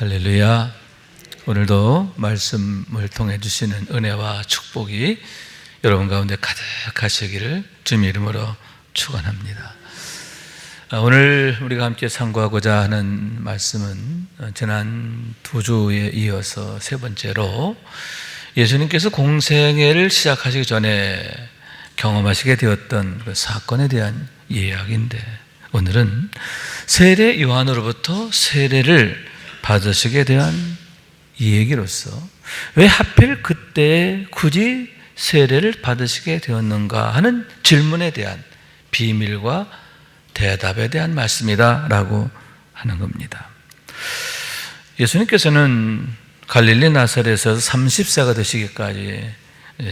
할렐루야. 오늘도 말씀을 통해 주시는 은혜와 축복이 여러분 가운데 가득하시기를 주님의 이름으로 축원합니다. 오늘 우리가 함께 상고하고자 하는 말씀은 지난 두 주에 이어서 세 번째로 예수님께서 공생애를 시작하시기 전에 경험하시게 되었던 그 사건에 대한 이야기인데, 오늘은 세례 요한으로부터 세례를 받으시게 대한 이 얘기로서 왜 하필 그때 굳이 세례를 받으시게 되었는가 하는 질문에 대한 비밀과 대답에 대한 말씀이다 라고 하는 겁니다. 예수님께서는 갈릴리 나사렛에서 30세가 되시기까지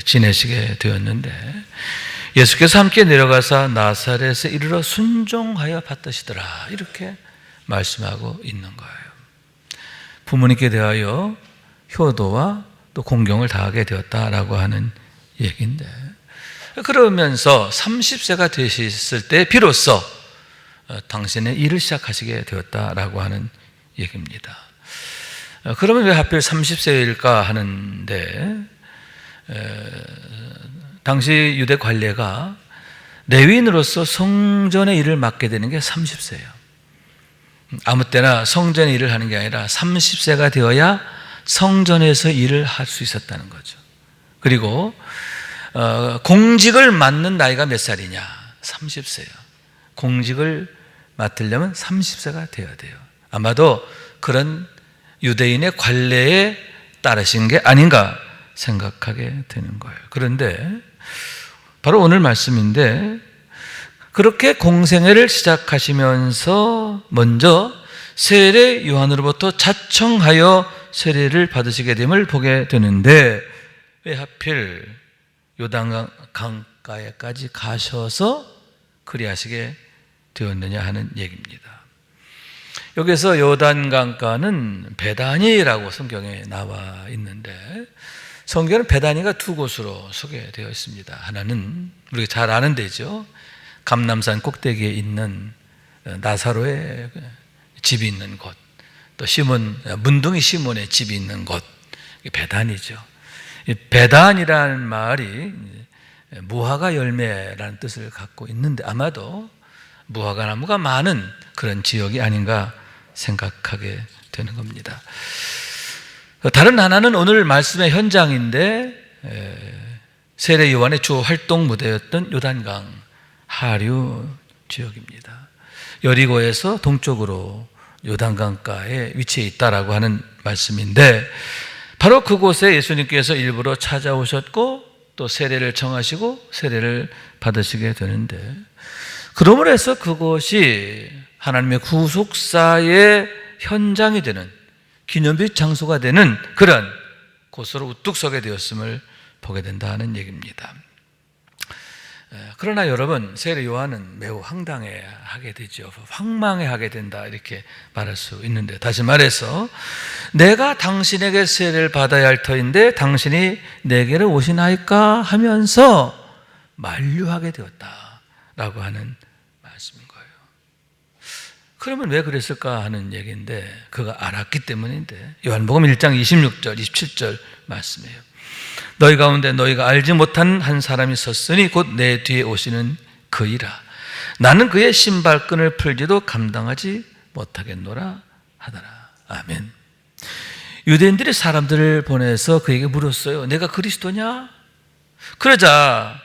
지내시게 되었는데, 예수께서 함께 내려가서 나사렛에 이르러 순종하여 받으시더라, 이렇게 말씀하고 있는 거예요. 부모님께 대하여 효도와 또 공경을 다하게 되었다라고 하는 얘기인데, 그러면서 30세가 되셨을 때 비로소 당신의 일을 시작하시게 되었다라고 하는 얘기입니다. 그러면 왜 하필 30세일까 하는데, 당시 유대 관례가 레위인으로서 성전의 일을 맡게 되는 게 30세예요. 아무 때나 성전의 일을 하는 게 아니라 30세가 되어야 성전에서 일을 할 수 있었다는 거죠. 그리고 공직을 맡는 나이가 몇 살이냐? 30세예요. 공직을 맡으려면 30세가 되어야 돼요. 아마도 그런 유대인의 관례에 따르신 게 아닌가 생각하게 되는 거예요. 그런데 바로 오늘 말씀인데, 그렇게 공생애를 시작하시면서 먼저 세례 요한으로부터 자청하여 세례를 받으시게 됨을 보게 되는데, 왜 하필 요단강가에까지 가셔서 그리하시게 되었느냐 하는 얘기입니다. 여기서 요단강가는 베다니라고 성경에 나와 있는데, 성경은 베다니가 두 곳으로 소개되어 있습니다. 하나는 우리가 잘 아는 데죠. 감람산 꼭대기에 있는 나사로의 집이 있는 곳, 또 문둥이 시몬의 집이 있는 곳, 베단이죠. 베단이라는 말이 무화과 열매라는 뜻을 갖고 있는데, 아마도 무화과 나무가 많은 그런 지역이 아닌가 생각하게 되는 겁니다. 다른 하나는 오늘 말씀의 현장인데, 세례 요한의 주 활동 무대였던 요단강 하류 지역입니다. 여리고에서 동쪽으로 요단강가에 위치해 있다라고 하는 말씀인데, 바로 그곳에 예수님께서 일부러 찾아오셨고 또 세례를 청하시고 세례를 받으시게 되는데, 그러므로 해서 그곳이 하나님의 구속사의 현장이 되는, 기념비 장소가 되는 그런 곳으로 우뚝 서게 되었음을 보게 된다는 얘기입니다. 그러나 여러분, 세례 요한은 매우 황당해하게 되죠. 황망해하게 된다, 이렇게 말할 수 있는데, 다시 말해서 내가 당신에게 세례를 받아야 할 터인데 당신이 내게로 오시나이까 하면서 만류하게 되었다라고 하는 말씀인 거예요. 그러면 왜 그랬을까 하는 얘기인데, 그가 알았기 때문인데, 요한복음 1장 26절 27절 말씀이에요. 너희 가운데 너희가 알지 못한 한 사람이 섰으니 곧 내 뒤에 오시는 그이라. 나는 그의 신발끈을 풀지도 감당하지 못하겠노라 하더라. 아멘. 유대인들이 사람들을 보내서 그에게 물었어요. 내가 그리스도냐? 그러자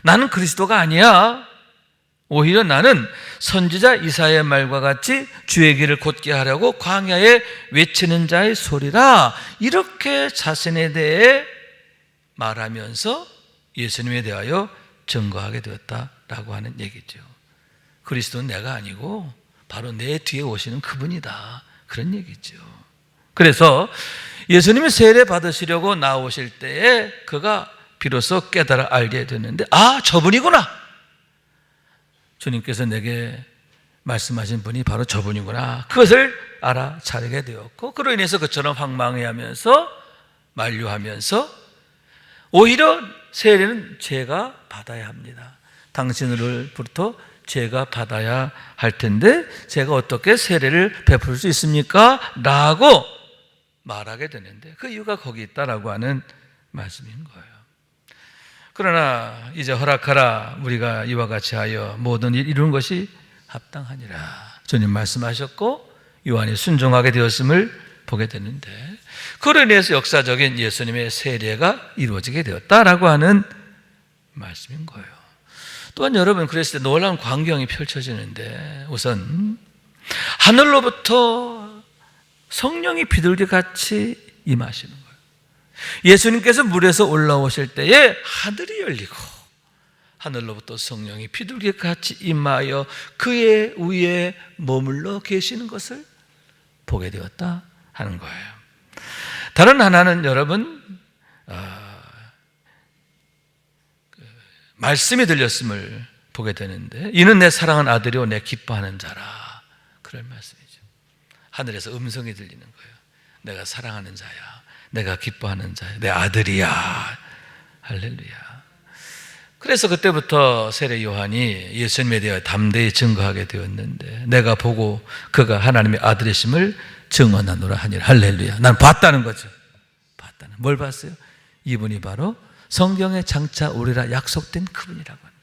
나는 그리스도가 아니야. 오히려 나는 선지자 이사야의 말과 같이 주의 길을 곧게 하려고 광야에 외치는 자의 소리라. 이렇게 자신에 대해 말하면서 예수님에 대하여 증거하게 되었다라고 하는 얘기죠. 그리스도는 내가 아니고 바로 내 뒤에 오시는 그분이다, 그런 얘기죠. 그래서 예수님이 세례 받으시려고 나오실 때에 그가 비로소 깨달아 알게 됐는데, 아, 저분이구나. 주님께서 내게 말씀하신 분이 바로 저분이구나. 그것을 알아차리게 되었고, 그로 인해서 그처럼 황망해하면서 만류하면서 오히려 세례는 제가 받아야 합니다. 당신으로부터 제가 받아야 할 텐데 제가 어떻게 세례를 베풀 수 있습니까? 라고 말하게 되는데 그 이유가 거기 있다라고 하는 말씀인 거예요. 그러나 이제 허락하라 우리가 이와 같이 하여 모든 일 이루는 것이 합당하니라 주님 말씀하셨고 요한이 순종하게 되었음을 보게 되는데 그로 인해서 역사적인 예수님의 세례가 이루어지게 되었다라고 하는 말씀인 거예요. 또한 여러분 그랬을 때 놀라운 광경이 펼쳐지는데 우선 하늘로부터 성령이 비둘기같이 임하시는 거예요. 예수님께서 물에서 올라오실 때에 하늘이 열리고 하늘로부터 성령이 비둘기같이 임하여 그의 위에 머물러 계시는 것을 보게 되었다 하는 거예요. 다른 하나는 여러분 말씀이 들렸음을 보게 되는데 이는 내 사랑하는 아들이요 내 기뻐하는 자라 그런 말씀이죠. 하늘에서 음성이 들리는 거예요. 내가 사랑하는 자야, 내가 기뻐하는 자야, 내 아들이야. 할렐루야. 그래서 그때부터 세례 요한이 예수님에 대해 담대히 증거하게 되었는데 내가 보고 그가 하나님의 아들이심을 증언하노라 하니라. 할렐루야. 난 봤다는 거죠. 봤다는. 뭘 봤어요? 이분이 바로 성경에 장차 오리라 약속된 그분이라고 합니다.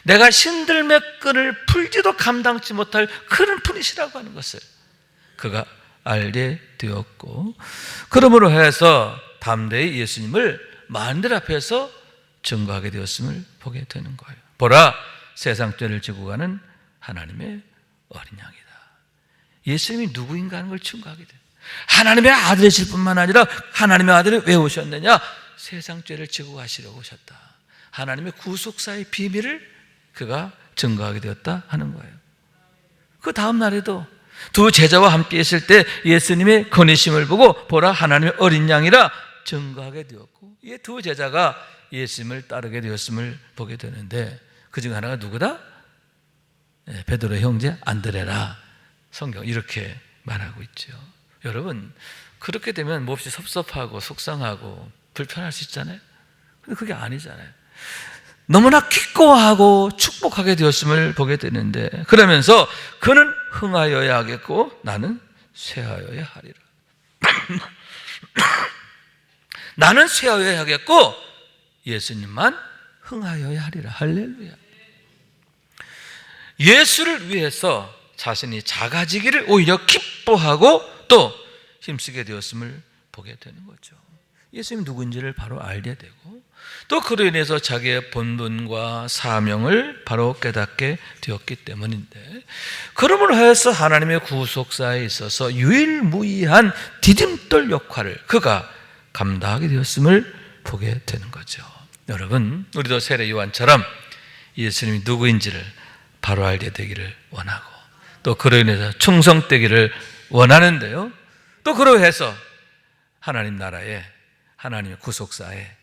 내가 신들매 끈을 풀지도 감당치 못할 그런 분이시라고 하는 것을 그가 알게 되었고 그러므로 해서 담대히 예수님을 만들 앞에서 증거하게 되었음을 보게 되는 거예요. 보라 세상 죄를 지고 가는 하나님의 어린 양이다. 예수님이 누구인가 하는 걸 증거하게 돼요. 하나님의 아들이실 뿐만 아니라 하나님의 아들이 왜 오셨느냐? 세상 죄를 지고 가시려고 오셨다. 하나님의 구속사의 비밀을 그가 증거하게 되었다 하는 거예요. 그 다음 날에도 두 제자와 함께 있을 때 예수님의 건의심을 보고 보라 하나님의 어린 양이라 증거하게 되었고 이 두 제자가 예수님을 따르게 되었음을 보게 되는데 그중 하나가 누구다? 베드로의 형제 안드레라. 성경 이렇게 말하고 있죠. 여러분 그렇게 되면 몹시 섭섭하고 속상하고 불편할 수 있잖아요. 근데 그게 아니잖아요. 너무나 기꺼워하고 축복하게 되었음을 보게 되는데 그러면서 그는 흥하여야 하겠고 나는 쇠하여야 하리라. 나는 쇠하여야 하겠고 예수님만 흥하여야 하리라. 할렐루야. 예수를 위해서 자신이 작아지기를 오히려 기뻐하고 또 힘쓰게 되었음을 보게 되는 거죠. 예수님이 누구인지를 바로 알게 되고 또 그로 인해서 자기의 본분과 사명을 바로 깨닫게 되었기 때문인데 그러므로 해서 하나님의 구속사에 있어서 유일무이한 디딤돌 역할을 그가 감당하게 되었음을 보게 되는 거죠. 여러분 우리도 세례 요한처럼 예수님이 누구인지를 바로 알게 되기를 원하고 또 그로 인해서 충성되기를 원하는데요. 또 그로 해서 하나님 나라에 하나님의 구속사에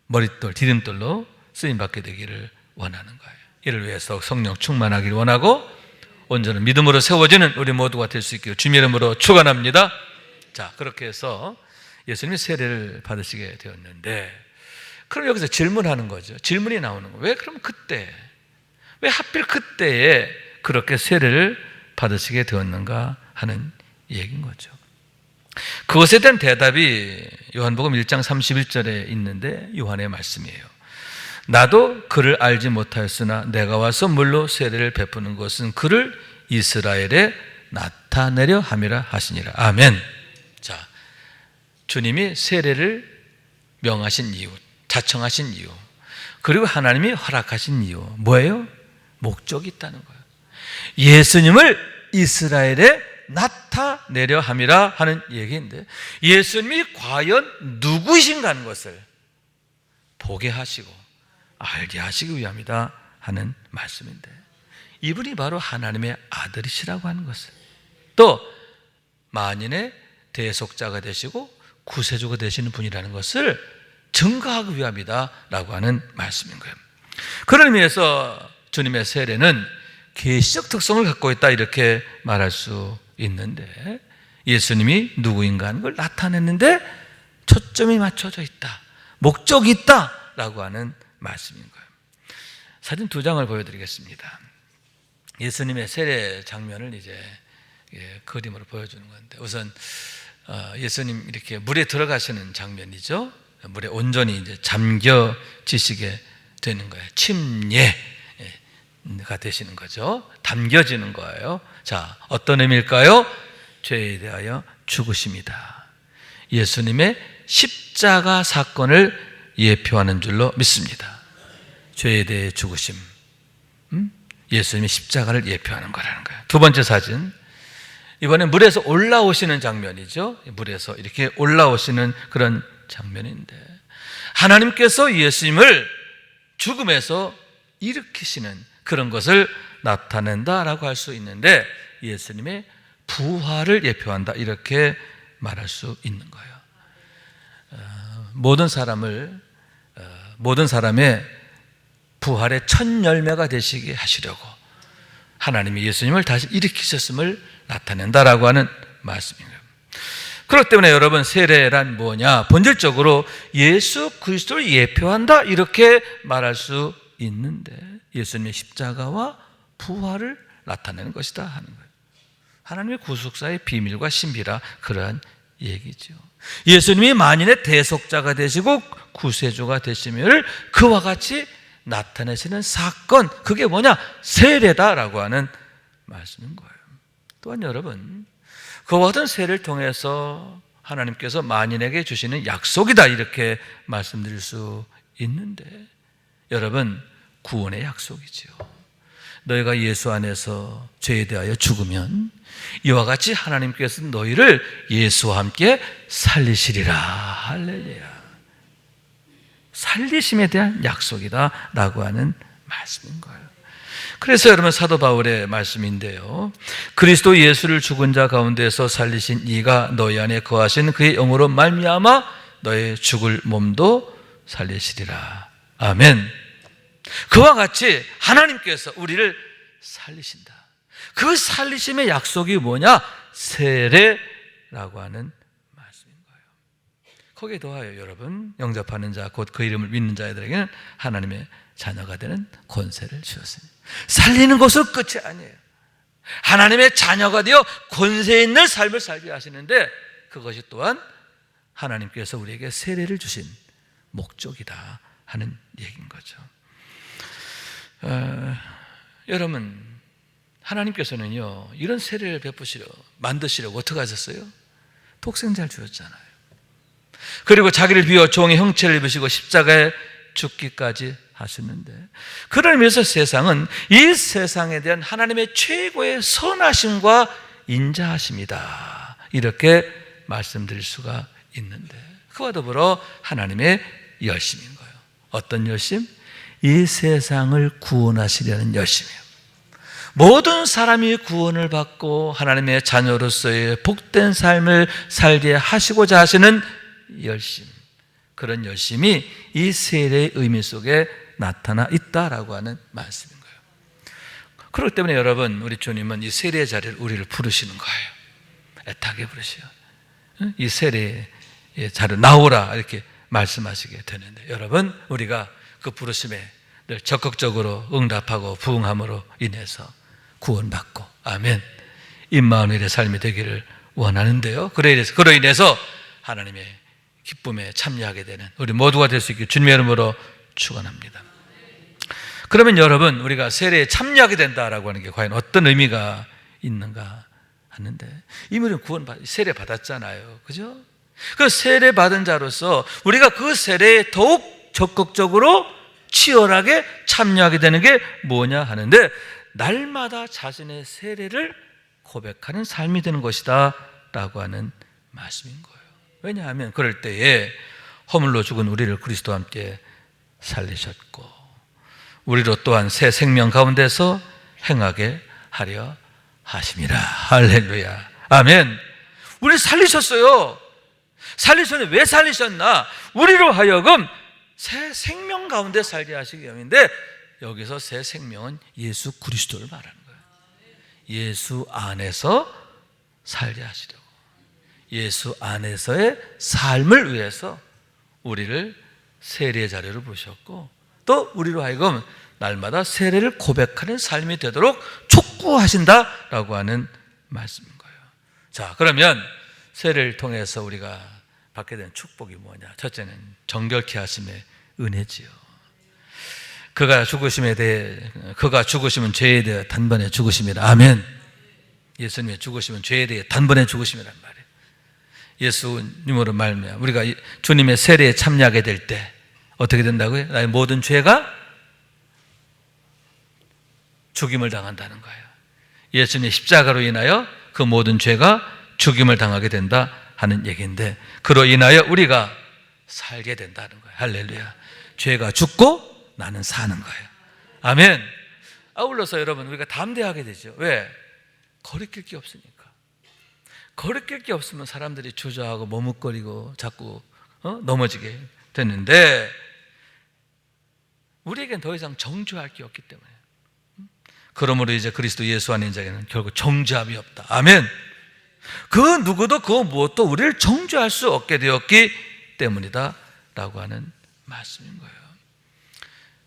머릿돌, 디딤돌로 쓰임받게 되기를 원하는 거예요. 이를 위해서 성령 충만하기를 원하고 온전한 믿음으로 세워지는 우리 모두가 될 수 있기를 주님의 이름으로 축원합니다. 자, 그렇게 해서 예수님이 세례를 받으시게 되었는데 그럼 여기서 질문하는 거죠. 질문이 나오는 거예요. 왜 그럼 그때, 왜 하필 그때에 그렇게 세례를 받으시게 되었는가 하는 얘기인 거죠. 그것에 대한 대답이 요한복음 1장 31절에 있는데 요한의 말씀이에요. 나도 그를 알지 못하였으나 내가 와서 물로 세례를 베푸는 것은 그를 이스라엘에 나타내려 함이라 하시니라. 아멘. 자, 주님이 세례를 명하신 이유, 자청하신 이유, 그리고 하나님이 허락하신 이유 뭐예요? 목적이 있다는 거예요. 예수님을 이스라엘에 나타내려 함이라 하는 얘기인데 예수님이 과연 누구이신가 하는 것을 보게 하시고 알게 하시기 위함이다 하는 말씀인데 이분이 바로 하나님의 아들이시라고 하는 것을 또 만인의 대속자가 되시고 구세주가 되시는 분이라는 것을 증거하기 위함이다 라고 하는 말씀인 거예요. 그런 의미에서 주님의 세례는 계시적 특성을 갖고 있다 이렇게 말할 수 있는데 예수님이 누구인가 하는 걸 나타냈는데 초점이 맞춰져 있다, 목적이 있다 라고 하는 말씀인 거예요. 사진 두 장을 보여드리겠습니다. 예수님의 세례 장면을 이제 그림으로 보여주는 건데, 우선 예수님 이렇게 물에 들어가시는 장면이죠. 물에 온전히 이제 잠겨지시게 되는 거예요. 침례가 되시는 거죠. 담겨지는 거예요. 자, 어떤 의미일까요? 죄에 대하여 죽으십니다. 예수님의 십자가 사건을 예표하는 줄로 믿습니다. 죄에 대해 죽으심, 예수님의 십자가를 예표하는 거라는 거예요. 두 번째 사진, 이번에 물에서 올라오시는 장면이죠. 물에서 이렇게 올라오시는 그런 장면인데, 하나님께서 예수님을 죽음에서 일으키시는 그런 것을 나타낸다라고 할 수 있는데, 예수님의 부활을 예표한다, 이렇게 말할 수 있는 거예요. 모든 사람의 부활의 첫 열매가 되시게 하시려고 하나님이 예수님을 다시 일으키셨음을 나타낸다라고 하는 말씀입니다. 그렇기 때문에 여러분, 세례란 뭐냐? 본질적으로 예수 그리스도를 예표한다, 이렇게 말할 수 있는데, 예수님의 십자가와 부활을 나타내는 것이다 하는 거예요. 하나님의 구속사의 비밀과 신비라 그러한 얘기죠. 예수님이 만인의 대속자가 되시고 구세주가 되심을 그와 같이 나타내시는 사건, 그게 뭐냐? 세례다라고 하는 말씀인 거예요. 또한 여러분, 그와 같은 세례를 통해서 하나님께서 만인에게 주시는 약속이다, 이렇게 말씀드릴 수 있는데, 여러분, 구원의 약속이지요. 너희가 예수 안에서 죄에 대하여 죽으면 이와 같이 하나님께서 너희를 예수와 함께 살리시리라. 할렐루야. 살리심에 대한 약속이다 라고 하는 말씀인 거예요. 그래서 여러분, 사도 바울의 말씀인데요, 그리스도 예수를 죽은 자 가운데서 살리신 이가 너희 안에 거하신 그의 영으로 말미암아 너의 죽을 몸도 살리시리라. 아멘. 그와 같이 하나님께서 우리를 살리신다. 그 살리심의 약속이 뭐냐? 세례라고 하는 말씀인 거예요. 거기에 더하여 여러분, 영접하는 자, 곧 그 이름을 믿는 자들에게는 하나님의 자녀가 되는 권세를 주었습니다. 살리는 것으로 끝이 아니에요. 하나님의 자녀가 되어 권세 있는 삶을 살게 하시는데, 그것이 또한 하나님께서 우리에게 세례를 주신 목적이다 하는 얘기인 거죠. 여러분, 하나님께서는요, 이런 세례를 만드시려고 어떻게 하셨어요? 독생자를 주셨잖아요. 그리고 자기를 비워 종의 형체를 입으시고 십자가에 죽기까지 하셨는데, 그를 위해서 세상은 이 세상에 대한 하나님의 최고의 선하심과 인자하심이다, 이렇게 말씀드릴 수가 있는데, 그와 더불어 하나님의 열심인 거예요. 어떤 열심? 이 세상을 구원하시려는 열심이에요. 모든 사람이 구원을 받고 하나님의 자녀로서의 복된 삶을 살게 하시고자 하시는 열심, 그런 열심이 이 세례의 의미 속에 나타나 있다라고 하는 말씀인 거예요. 그렇기 때문에 여러분, 우리 주님은 이 세례의 자리를 우리를 부르시는 거예요. 애타게 부르시요. 이 세례의 자리로 나오라, 이렇게 말씀하시게 되는데, 여러분, 우리가 그 부르심에 늘 적극적으로 응답하고 부응함으로 인해서 구원받고, 아멘, 임마누엘의 삶이 되기를 원하는데요, 그로 인해서 하나님의 기쁨에 참여하게 되는 우리 모두가 될 수 있기를 주님의 이름으로 축원합니다. 그러면 여러분, 우리가 세례에 참여하게 된다라고 하는 게 과연 어떤 의미가 있는가 하는데, 이미 우리는 세례 받았잖아요, 그죠? 그 세례 받은 자로서 우리가 그 세례에 더욱 적극적으로 치열하게 참여하게 되는 게 뭐냐 하는데, 날마다 자신의 세례를 고백하는 삶이 되는 것이다 라고 하는 말씀인 거예요. 왜냐하면 그럴 때에 허물로 죽은 우리를 그리스도와 함께 살리셨고, 우리로 또한 새 생명 가운데서 행하게 하려 하심이라. 할렐루야. 아멘. 우리 살리셨어요. 살리셨는데 왜 살리셨나? 우리로 하여금 새 생명 가운데 살게 하시기 위함인데, 여기서 새 생명은 예수 그리스도를 말하는 거예요. 예수 안에서 살게 하시려고, 예수 안에서의 삶을 위해서 우리를 세례의 자리로 부르셨고, 또 우리로 하여금 날마다 세례를 고백하는 삶이 되도록 촉구하신다라고 하는 말씀인 거예요. 자, 그러면 세례를 통해서 우리가 받게 된 축복이 뭐냐? 첫째는 정결케 하심의 은혜지요. 그가 죽으심은 죄에 대해 단번에 죽으심이라. 아멘. 예수님의 죽으심은 죄에 대해 단번에 죽으심이란 말이에요. 예수님으로 말미암아 우리가 주님의 세례에 참여하게 될 때 어떻게 된다고요? 나의 모든 죄가 죽임을 당한다는 거예요. 예수님의 십자가로 인하여 그 모든 죄가 죽임을 당하게 된다 하는 얘기인데, 그로 인하여 우리가 살게 된다는 거예요. 할렐루야. 죄가 죽고 나는 사는 거예요. 아멘. 아울러서 여러분, 우리가 담대하게 되죠. 왜? 거리낄 게 없으니까. 거리낄 게 없으면 사람들이 주저하고 머뭇거리고 자꾸 넘어지게 되는데, 우리에겐 더 이상 정죄할 게 없기 때문에, 그러므로 이제 그리스도 예수 안에 있는 자에게는 결국 정죄함이 없다. 아멘. 그 누구도 그 무엇도 우리를 정죄할 수 없게 되었기 때문이다 라고 하는 말씀인 거예요.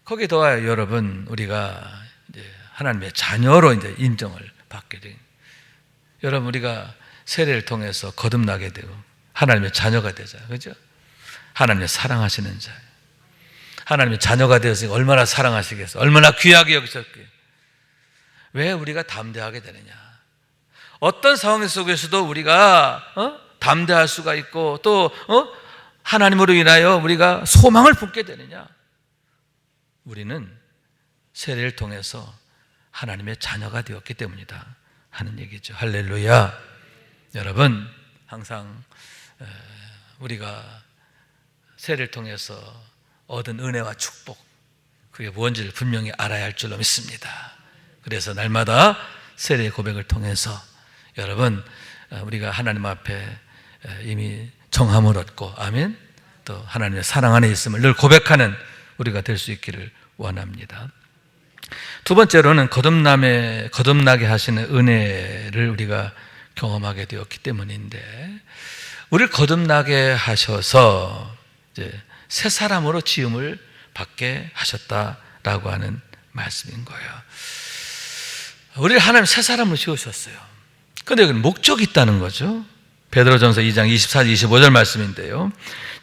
거기에 더하여 여러분, 우리가 이제 하나님의 자녀로 이제 인정을 받게 된, 여러분, 우리가 세례를 통해서 거듭나게 되고 하나님의 자녀가 되잖아요. 그죠? 하나님의 사랑하시는 자, 하나님의 자녀가 되어서 얼마나 사랑하시겠어요? 얼마나 귀하게 여기셨기에. 왜 우리가 담대하게 되느냐? 어떤 상황 속에서도 우리가 담대할 수가 있고, 또 하나님으로 인하여 우리가 소망을 품게 되느냐? 우리는 세례를 통해서 하나님의 자녀가 되었기 때문이다 하는 얘기죠. 할렐루야. 여러분, 항상 우리가 세례를 통해서 얻은 은혜와 축복, 그게 무엇인지를 분명히 알아야 할 줄로 믿습니다. 그래서 날마다 세례의 고백을 통해서 여러분, 우리가 하나님 앞에 이미 정함을 얻고, 아멘, 또 하나님의 사랑 안에 있음을 늘 고백하는 우리가 될 수 있기를 원합니다. 두 번째로는 거듭나게 하시는 은혜를 우리가 경험하게 되었기 때문인데, 우리를 거듭나게 하셔서 이제 새 사람으로 지음을 받게 하셨다라고 하는 말씀인 거예요. 우리를 하나님 새 사람으로 지으셨어요. 그런데 여기는 목적이 있다는 거죠. 베드로전서 2장 24, 25절 말씀인데요.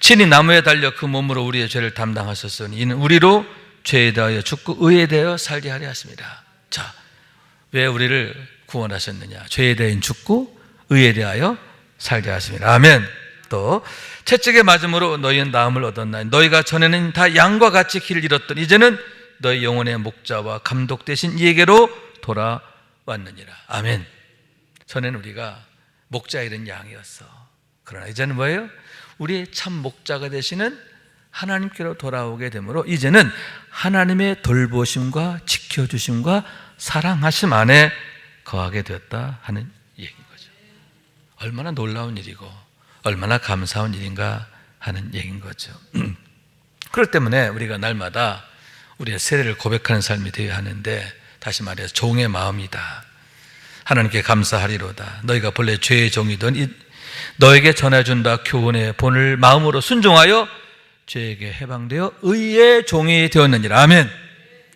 친히 나무에 달려 그 몸으로 우리의 죄를 담당하셨으니 이는 우리로 죄에 대하여 죽고 의에 대하여 살게 하려 하십니다. 자, 왜 우리를 구원하셨느냐? 죄에 대해 죽고 의에 대하여 살게 하십니다. 아멘. 또 채찍에 맞음으로 너희는 나음을 얻었나니 너희가 전에는 다 양과 같이 길을 잃었던 이제는 너희 영혼의 목자와 감독 되신 이에게로 돌아왔느니라. 아멘. 전에는 우리가 목자 잃은 양이었어. 그러나 이제는 뭐예요? 우리의 참 목자가 되시는 하나님께로 돌아오게 되므로 이제는 하나님의 돌보심과 지켜주심과 사랑하심 안에 거하게 되었다 하는 얘기인 거죠. 얼마나 놀라운 일이고 얼마나 감사한 일인가 하는 얘기인 거죠. 그렇기 때문에 우리가 날마다 우리의 세례를 고백하는 삶이 되어야 하는데, 다시 말해서 종의 마음이다. 하나님께 감사하리로다. 너희가 본래 죄의 종이던 너에게 전해준다 교훈의 본을 마음으로 순종하여 죄에게 해방되어 의의 종이 되었느니라. 아멘.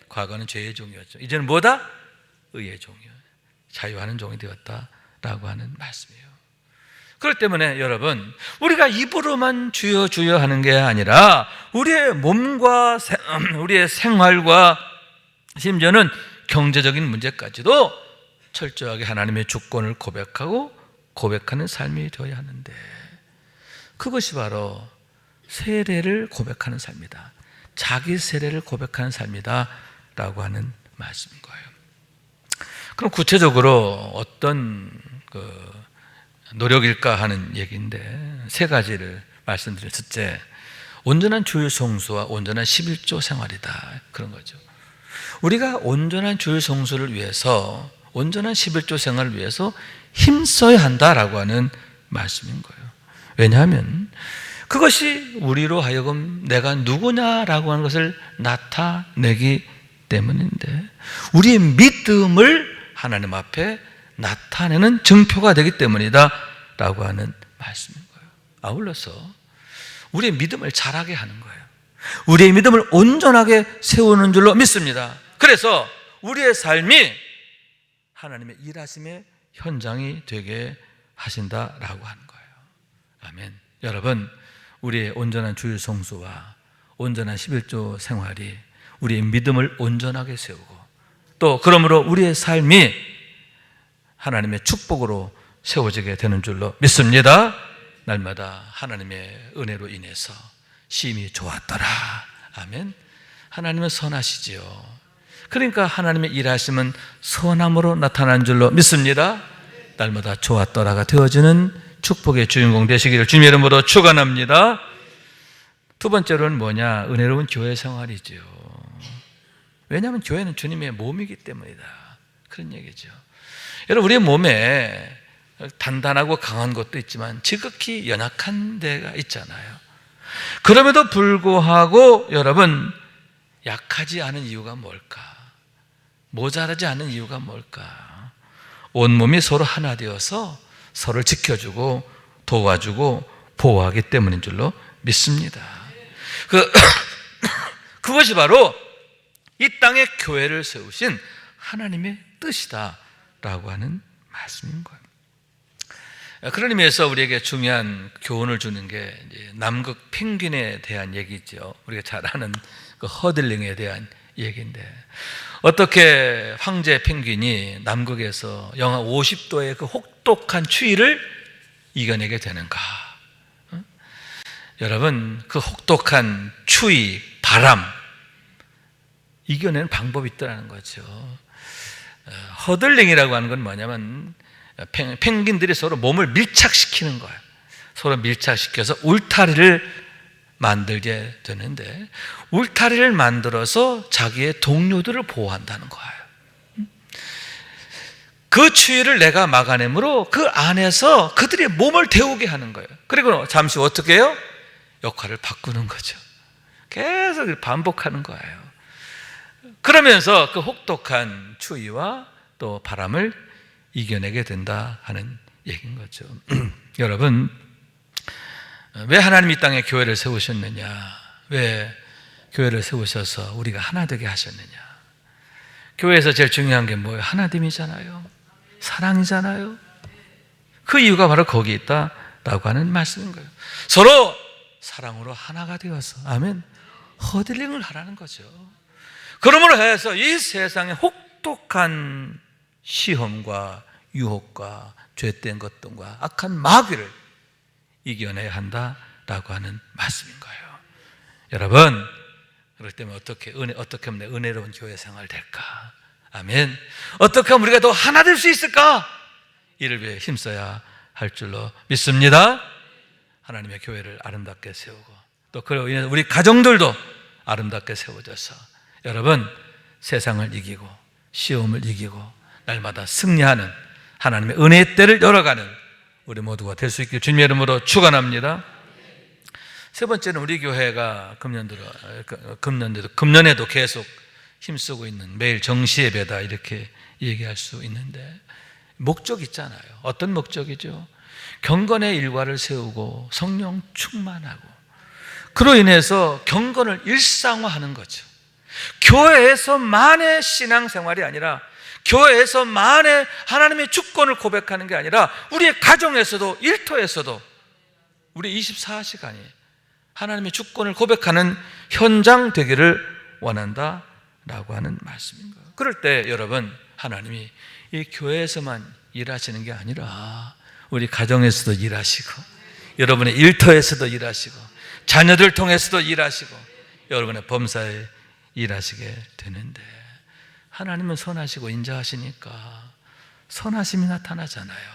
과거는 죄의 종이었죠. 이제는 뭐다? 의의 종이요. 자유하는 종이 되었다라고 하는 말씀이에요. 그렇기 때문에 여러분, 우리가 입으로만 주여 주여 하는 게 아니라 우리의 몸과 우리의 생활과 심지어는 경제적인 문제까지도 철저하게 하나님의 주권을 고백하고 고백하는 삶이 되어야 하는데, 그것이 바로 세례를 고백하는 삶이다. 자기 세례를 고백하는 삶이다 라고 하는 말씀인 거예요. 그럼 구체적으로 어떤 노력일까 하는 얘기인데, 세 가지를 말씀드려요. 첫째, 온전한 주일 성수와 온전한 11조 생활이다. 그런 거죠. 우리가 온전한 주일 성수를 위해서, 온전한 11조 생활을 위해서 힘써야 한다라고 하는 말씀인 거예요. 왜냐하면 그것이 우리로 하여금 내가 누구냐라고 하는 것을 나타내기 때문인데, 우리의 믿음을 하나님 앞에 나타내는 증표가 되기 때문이다 라고 하는 말씀인 거예요. 아울러서 우리의 믿음을 자라게 하는 거예요. 우리의 믿음을 온전하게 세우는 줄로 믿습니다. 그래서 우리의 삶이 하나님의 일하심의 현장이 되게 하신다라고 하는 거예요. 아멘. 여러분, 우리의 온전한 주일 성수와 온전한 11조 생활이 우리의 믿음을 온전하게 세우고, 또 그러므로 우리의 삶이 하나님의 축복으로 세워지게 되는 줄로 믿습니다. 날마다 하나님의 은혜로 인해서 심히 좋았더라. 아멘. 하나님은 선하시지요. 그러니까 하나님의 일하심은 선함으로 나타난 줄로 믿습니다. 날마다 좋았더라가 되어지는 축복의 주인공 되시기를 주님의 이름으로 축원합니다. 두 번째로는 뭐냐? 은혜로운 교회 생활이죠. 왜냐하면 교회는 주님의 몸이기 때문이다. 그런 얘기죠. 여러분, 우리의 몸에 단단하고 강한 것도 있지만 지극히 연약한 데가 있잖아요. 그럼에도 불구하고 여러분, 약하지 않은 이유가 뭘까? 모자라지 않은 이유가 뭘까? 온몸이 서로 하나 되어서 서로를 지켜주고 도와주고 보호하기 때문인 줄로 믿습니다. 그것이 바로 이 땅에 교회를 세우신 하나님의 뜻이다라고 하는 말씀인 거예요. 그런 의미에서 우리에게 중요한 교훈을 주는 게 남극 펭귄에 대한 얘기죠. 우리가 잘 아는 그 허들링에 대한 얘기인데, 어떻게 황제 펭귄이 남극에서 영하 50도의 그 혹독한 추위를 이겨내게 되는가? 여러분, 그 혹독한 추위, 바람 이겨내는 방법이 있다는 거죠. 허들링이라고 하는 건 뭐냐면 펭귄들이 서로 몸을 밀착시키는 거예요. 서로 밀착시켜서 울타리를 만들게 되는데, 울타리를 만들어서 자기의 동료들을 보호한다는 거예요. 그 추위를 내가 막아내므로 그 안에서 그들의 몸을 데우게 하는 거예요. 그리고 잠시 어떻게 해요? 역할을 바꾸는 거죠. 계속 반복하는 거예요. 그러면서 그 혹독한 추위와 또 바람을 이겨내게 된다 하는 얘기인 거죠. 여러분, 왜 하나님 이 땅에 교회를 세우셨느냐? 왜 교회를 세우셔서 우리가 하나 되게 하셨느냐? 교회에서 제일 중요한 게 뭐예요? 하나됨이잖아요. 사랑이잖아요. 그 이유가 바로 거기 있다라고 하는 말씀인 거예요. 서로 사랑으로 하나가 되어서, 아멘, 허들링을 하라는 거죠. 그러므로 해서 이 세상의 혹독한 시험과 유혹과 죄된 것들과 악한 마귀를 이겨내야 한다라고 하는 말씀인 거예요. 여러분, 그럴 때면 어떻게 하면 은혜로운 교회 생활 될까? 아멘. 어떻게 하면 우리가 더 하나 될 수 있을까? 이를 위해 힘써야 할 줄로 믿습니다. 하나님의 교회를 아름답게 세우고, 또 그로 인해서 우리 가정들도 아름답게 세워져서 여러분, 세상을 이기고 시험을 이기고 날마다 승리하는 하나님의 은혜의 때를 열어가는 우리 모두가 될 수 있길 주님의 이름으로 축원합니다. 세 번째는 우리 교회가 금년에도 계속 힘쓰고 있는 매일 정시 예배다 이렇게 얘기할 수 있는데, 목적 있잖아요. 어떤 목적이죠? 경건의 일과를 세우고 성령 충만하고, 그로 인해서 경건을 일상화하는 거죠. 교회에서만의 신앙생활이 아니라, 교회에서만의 하나님의 주권을 고백하는 게 아니라, 우리의 가정에서도 일터에서도 우리 24시간이 하나님의 주권을 고백하는 현장 되기를 원한다라고 하는 말씀인 거예요. 그럴 때 여러분, 하나님이 이 교회에서만 일하시는 게 아니라 우리 가정에서도 일하시고, 여러분의 일터에서도 일하시고, 자녀들 통해서도 일하시고, 여러분의 범사에 일하시게 되는데, 하나님은 선하시고 인자하시니까 선하심이 나타나잖아요.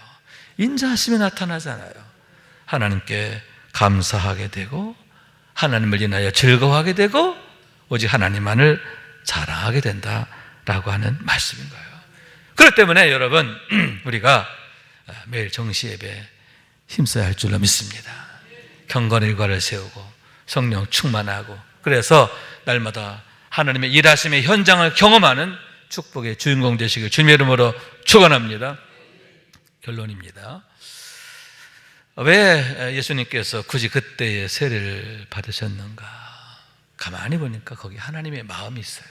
인자하심이 나타나잖아요. 하나님께 감사하게 되고, 하나님을 인하여 즐거워하게 되고, 오직 하나님만을 자랑하게 된다라고 하는 말씀인 거예요. 그렇기 때문에 여러분, 우리가 매일 정시 예배 힘써야 할 줄로 믿습니다. 경건의 일과를 세우고 성령 충만하고, 그래서 날마다 하나님의 일하심의 현장을 경험하는 축복의 주인공 되시길 주님의 이름으로 축원합니다. 결론입니다. 왜 예수님께서 굳이 그때의 세례를 받으셨는가? 가만히 보니까 거기 하나님의 마음이 있어요.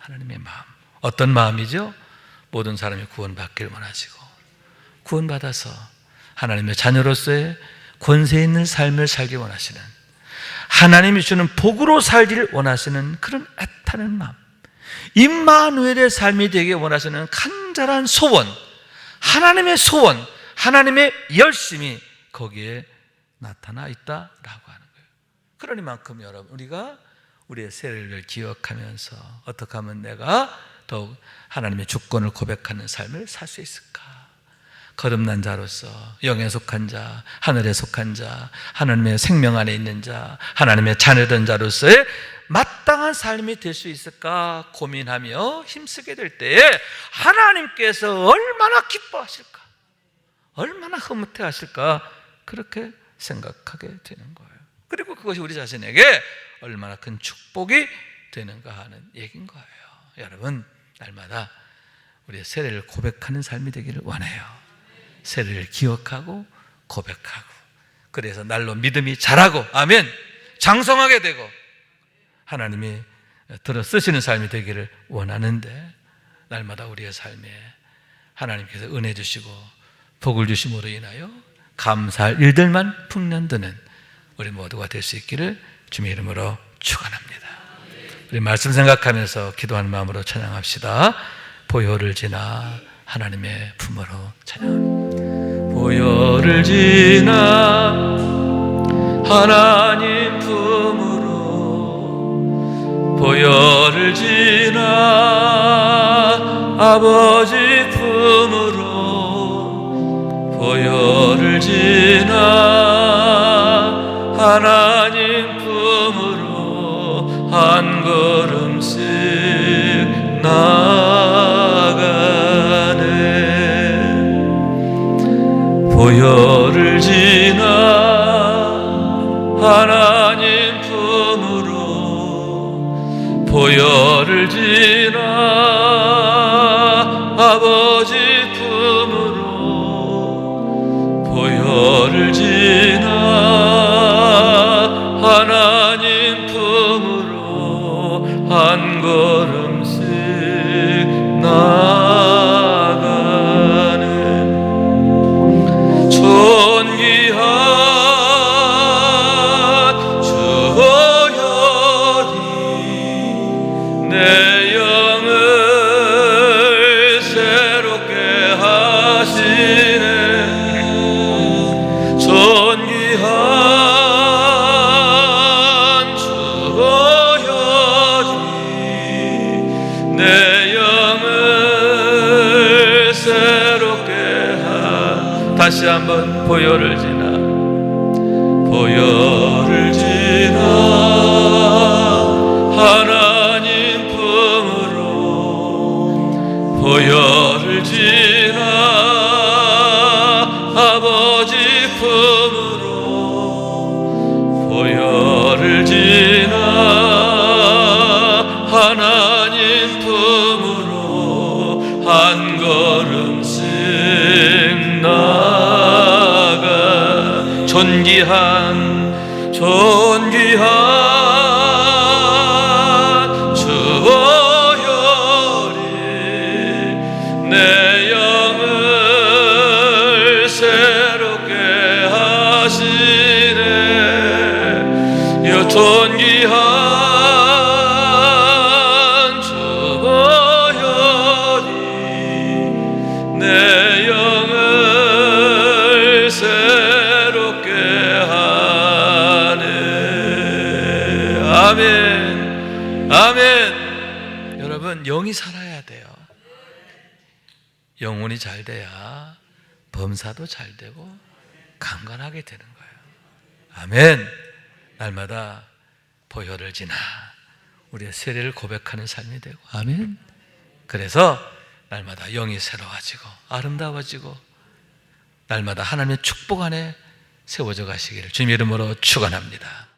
하나님의 마음. 어떤 마음이죠? 모든 사람이 구원받기를 원하시고 구원받아서 하나님의 자녀로서의 권세 있는 삶을 살기 원하시는, 하나님이 주는 복으로 살기를 원하시는 그런 애타는 마음, 임마누엘의 삶이 되기 원하시는 간절한 소원, 하나님의 소원, 하나님의 열심이 거기에 나타나 있다라고 하는 거예요. 그러니만큼 여러분, 우리가 우리의 세례를 기억하면서 어떻게 하면 내가 더욱 하나님의 주권을 고백하는 삶을 살 수 있을까? 거듭난 자로서 영에 속한 자, 하늘에 속한 자, 하나님의 생명 안에 있는 자, 하나님의 자녀된 자로서의 마땅한 삶이 될 수 있을까 고민하며 힘쓰게 될 때에 하나님께서 얼마나 기뻐하실까, 얼마나 흐뭇해 하실까, 그렇게 생각하게 되는 거예요. 그리고 그것이 우리 자신에게 얼마나 큰 축복이 되는가 하는 얘기인 거예요. 여러분, 날마다 우리의 세례를 고백하는 삶이 되기를 원해요. 세례를 기억하고 고백하고, 그래서 날로 믿음이 자라고, 아멘, 장성하게 되고 하나님이 들어 쓰시는 삶이 되기를 원하는데, 날마다 우리의 삶에 하나님께서 은혜 주시고 복을 주심으로 인하여 감사할 일들만 풍년드는 우리 모두가 될 수 있기를 주님의 이름으로 축원합니다. 우리 말씀 생각하면서 기도하는 마음으로 찬양합시다. 보혈을 지나 하나님의 품으로 찬양합니다. 보혈을 지나 하나님 품으로, 보혈을 지나 아버지 품으로, 보혈을 지나 하나님 품으로 한 걸음씩 나아가네. 보혈을 지나 하나님 품으로, 보혈을 지나 아버지 품으로, 보혈을 지나 하나님 품으로 한 걸음씩 나아가는 존귀한 주 보혈이 내 영을 새롭게 하시네. 존귀한 주 보혈이 내 영을 새롭게 다시 한번 보혈을 지나, 보혈을 지나 하나님 품으로, 보혈을 지나 아버지 품으로, 보혈을 지나 하나님 품으로 한 걸음씩 나아가. 존귀한 주 보혈이 내 영을 새롭게 하시네. 이 존귀한 주 보혈이 내 영을 새롭게 하네. 아멘, 아멘. 여러분, 영이 살아야 돼요. 영혼이 잘 돼야 범사도 잘 되고 강건하게 되는 거예요. 아멘. 날마다 보혈을 지나 우리의 세례를 고백하는 삶이 되고, 아멘. 그래서 날마다 영이 새로워지고 아름다워지고 날마다 하나님의 축복 안에 세워져 가시기를 주님 이름으로 축원합니다.